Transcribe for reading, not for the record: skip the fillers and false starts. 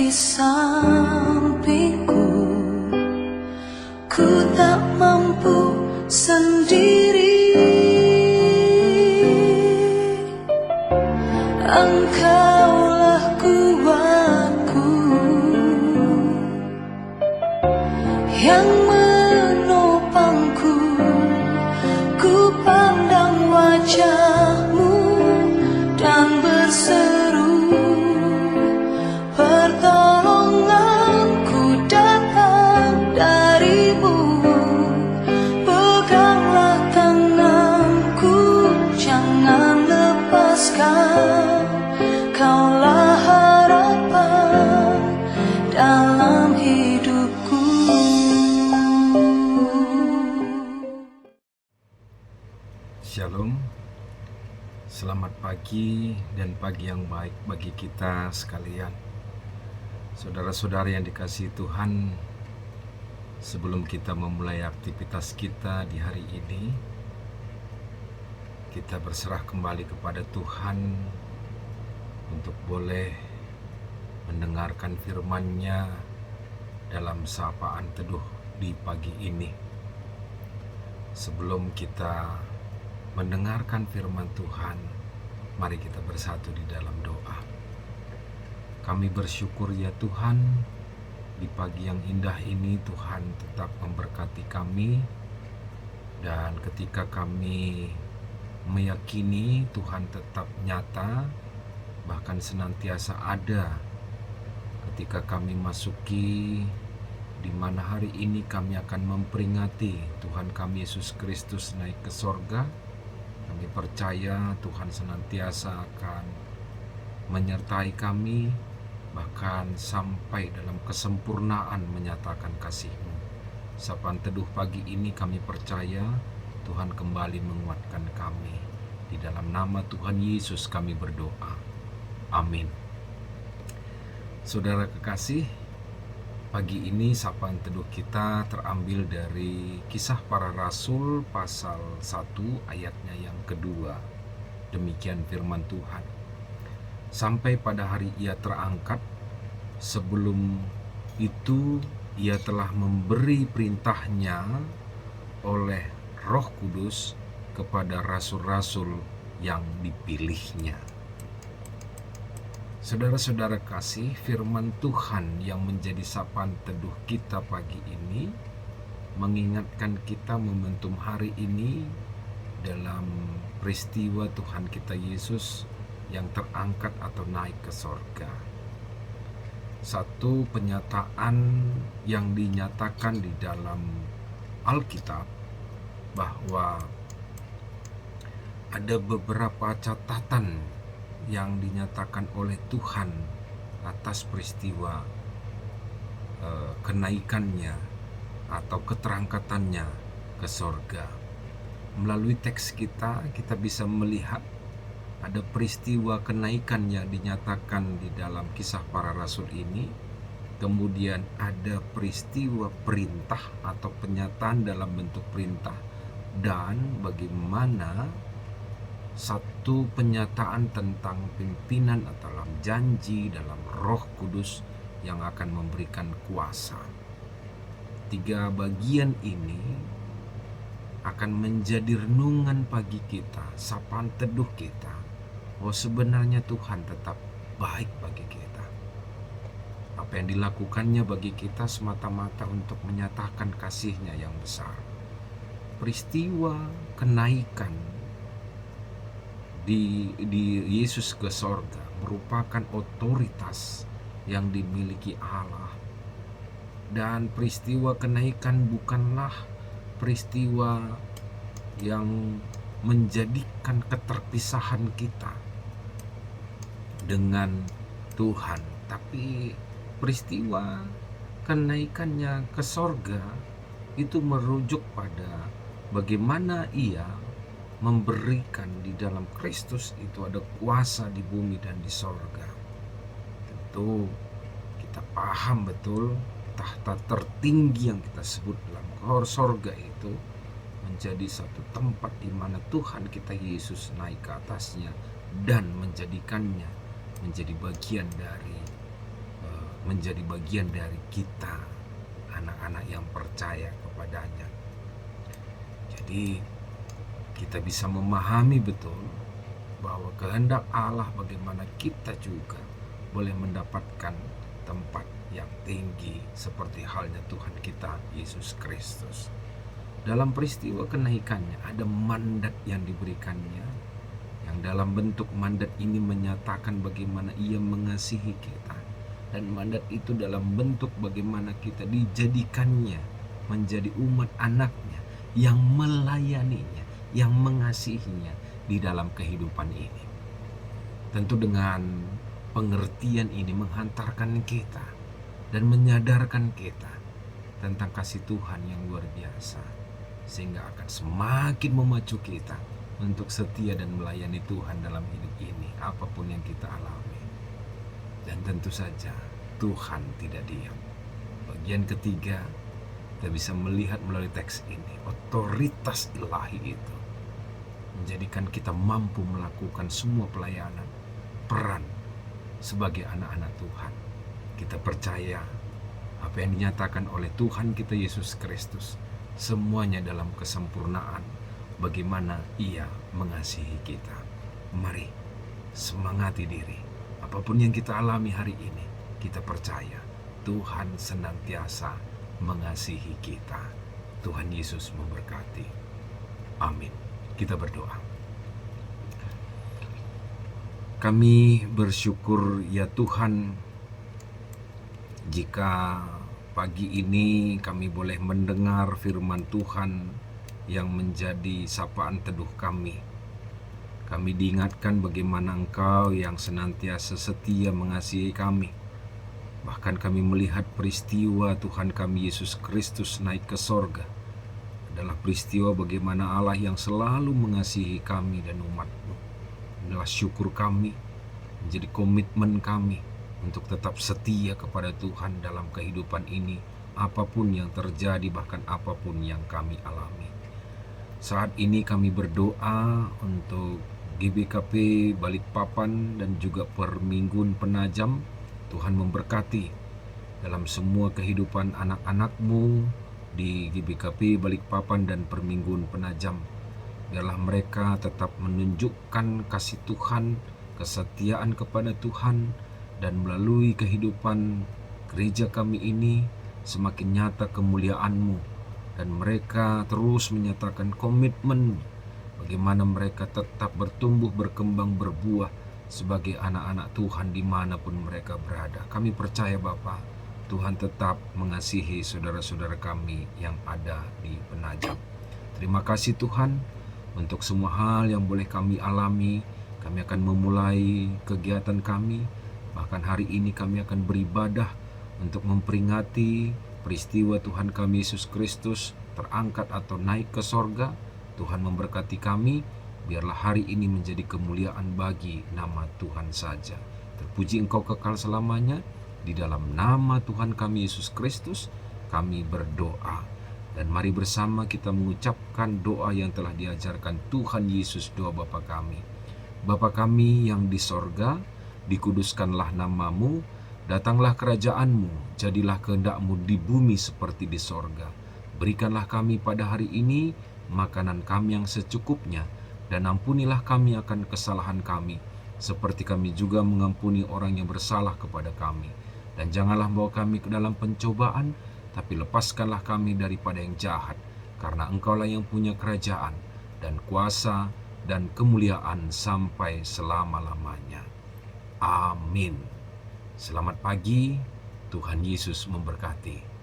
di sampingku, ku tak mampu sendiri. Engkaulah kuatku yang menopangku, ku pandang wajahmu dan berseru, pertolonganku datang darimu. Peganglah tanganku, jangan lepaskan, kaulah harapan dalam hidupku. Shalom, selamat pagi dan pagi yang baik bagi kita sekalian. Saudara-saudara yang dikasihi Tuhan, sebelum kita memulai aktivitas kita di hari ini, kita berserah kembali kepada Tuhan untuk boleh mendengarkan firman-Nya dalam sapaan teduh di pagi ini. Sebelum kita mendengarkan firman Tuhan, mari kita bersatu di dalam doa. Kami bersyukur ya Tuhan, di pagi yang indah ini Tuhan tetap memberkati kami, dan ketika kami meyakini Tuhan tetap nyata, bahkan senantiasa ada ketika kami masuki di mana hari ini kami akan memperingati Tuhan kami Yesus Kristus naik ke sorga. Kami percaya Tuhan senantiasa akan menyertai kami, bahkan sampai dalam kesempurnaan menyatakan kasih-Mu. Sapaan teduh pagi ini kami percaya Tuhan kembali menguatkan kami. Di dalam nama Tuhan Yesus kami berdoa. Amin. Saudara kekasih, pagi ini sapaan teduh kita terambil dari Kisah Para Rasul pasal 1 ayatnya yang kedua. Demikian firman Tuhan. Sampai pada hari Ia terangkat, sebelum itu Ia telah memberi perintahnya oleh Roh Kudus kepada rasul-rasul yang dipilihnya. Saudara-saudara kasih, firman Tuhan yang menjadi sapaan teduh kita pagi ini mengingatkan kita momentum hari ini dalam peristiwa Tuhan kita Yesus yang terangkat atau naik ke sorga. Satu penyataan yang dinyatakan di dalam Alkitab bahwa ada beberapa catatan yang dinyatakan oleh Tuhan atas peristiwa kenaikannya atau keterangkatannya ke sorga. Melalui teks kita bisa melihat ada peristiwa kenaikan yang dinyatakan di dalam Kisah Para Rasul ini. Kemudian ada peristiwa perintah atau penyataan dalam bentuk perintah, dan bagaimana satu penyataan tentang pimpinan atau dalam janji dalam Roh Kudus yang akan memberikan kuasa. Tiga bagian ini akan menjadi renungan pagi kita, sapaan teduh kita, bahwa sebenarnya Tuhan tetap baik bagi kita. Apa yang dilakukannya bagi kita semata-mata untuk menyatakan kasih-Nya yang besar. Peristiwa kenaikan di Yesus ke sorga merupakan otoritas yang dimiliki Allah, dan peristiwa kenaikan bukanlah peristiwa yang menjadikan keterpisahan kita dengan Tuhan, tapi peristiwa kenaikannya ke sorga itu merujuk pada bagaimana Ia memberikan di dalam Kristus itu ada kuasa di bumi dan di sorga. Tentu kita paham betul tahta tertinggi yang kita sebut dalam sorga itu menjadi satu tempat di mana Tuhan kita Yesus naik ke atasnya dan menjadikannya menjadi bagian dari menjadi bagian dari kita, anak-anak yang percaya kepadanya. Jadi kita bisa memahami betul bahwa kehendak Allah bagaimana kita juga boleh mendapatkan tempat yang tinggi seperti halnya Tuhan kita Yesus Kristus. Dalam peristiwa kenaikannya ada mandat yang diberikannya, yang dalam bentuk mandat ini menyatakan bagaimana ia mengasihi kita, dan mandat itu dalam bentuk bagaimana kita dijadikannya menjadi umat anaknya yang melayaninya, yang mengasihinya di dalam kehidupan ini. Tentu dengan pengertian ini menghantarkan kita dan menyadarkan kita tentang kasih Tuhan yang luar biasa, sehingga akan semakin memacu kita untuk setia dan melayani Tuhan dalam hidup ini, apapun yang kita alami. Dan tentu saja Tuhan tidak diam. Bagian ketiga, kita bisa melihat melalui teks ini otoritas ilahi itu menjadikan kita mampu melakukan semua pelayanan, peran sebagai anak-anak Tuhan. Kita percaya apa yang dinyatakan oleh Tuhan kita Yesus Kristus, semuanya dalam kesempurnaan bagaimana Ia mengasihi kita. Mari semangati diri. Apapun yang kita alami hari ini, kita percaya Tuhan senantiasa mengasihi kita. Tuhan Yesus memberkati. Amin. Kita berdoa. Kami bersyukur ya Tuhan, jika pagi ini kami boleh mendengar firman Tuhan yang menjadi sapaan teduh kami. Kami diingatkan bagaimana Engkau yang senantiasa setia mengasihi kami. Bahkan kami melihat peristiwa Tuhan kami Yesus Kristus naik ke sorga adalah peristiwa bagaimana Allah yang selalu mengasihi kami dan umat-Mu. Adalah syukur kami, menjadi komitmen kami untuk tetap setia kepada Tuhan dalam kehidupan ini, apapun yang terjadi, bahkan apapun yang kami alami. Saat ini kami berdoa untuk GBKP Balikpapan dan juga Permingguan Penajam. Tuhan memberkati dalam semua kehidupan anak-anak-Mu di GBKP Balikpapan dan Permingguan Penajam. Biarlah mereka tetap menunjukkan kasih Tuhan, kesetiaan kepada Tuhan, dan melalui kehidupan gereja kami ini semakin nyata kemuliaan-Mu, dan mereka terus menyatakan komitmen bagaimana mereka tetap bertumbuh, berkembang, berbuah sebagai anak-anak Tuhan dimanapun mereka berada. Kami percaya Bapa, Tuhan tetap mengasihi saudara-saudara kami yang ada di Penajam. Terima kasih Tuhan untuk semua hal yang boleh kami alami. Kami akan memulai kegiatan kami. Bahkan hari ini kami akan beribadah untuk memperingati peristiwa Tuhan kami Yesus Kristus terangkat atau naik ke sorga. Tuhan memberkati kami. Biarlah hari ini menjadi kemuliaan bagi nama Tuhan saja. Terpuji Engkau kekal selamanya. Di dalam nama Tuhan kami Yesus Kristus kami berdoa. Dan mari bersama kita mengucapkan doa yang telah diajarkan Tuhan Yesus, doa Bapa kami. Bapa kami yang di sorga, dikuduskanlah nama-Mu, datanglah kerajaan-Mu, jadilah kehendak-Mu di bumi seperti di sorga. Berikanlah kami pada hari ini makanan kami yang secukupnya, dan ampunilah kami akan kesalahan kami, seperti kami juga mengampuni orang yang bersalah kepada kami. Dan janganlah bawa kami ke dalam pencobaan, tapi lepaskanlah kami daripada yang jahat, karena Engkaulah yang punya kerajaan, dan kuasa, dan kemuliaan sampai selama-lamanya. Amin. Selamat pagi, Tuhan Yesus memberkati.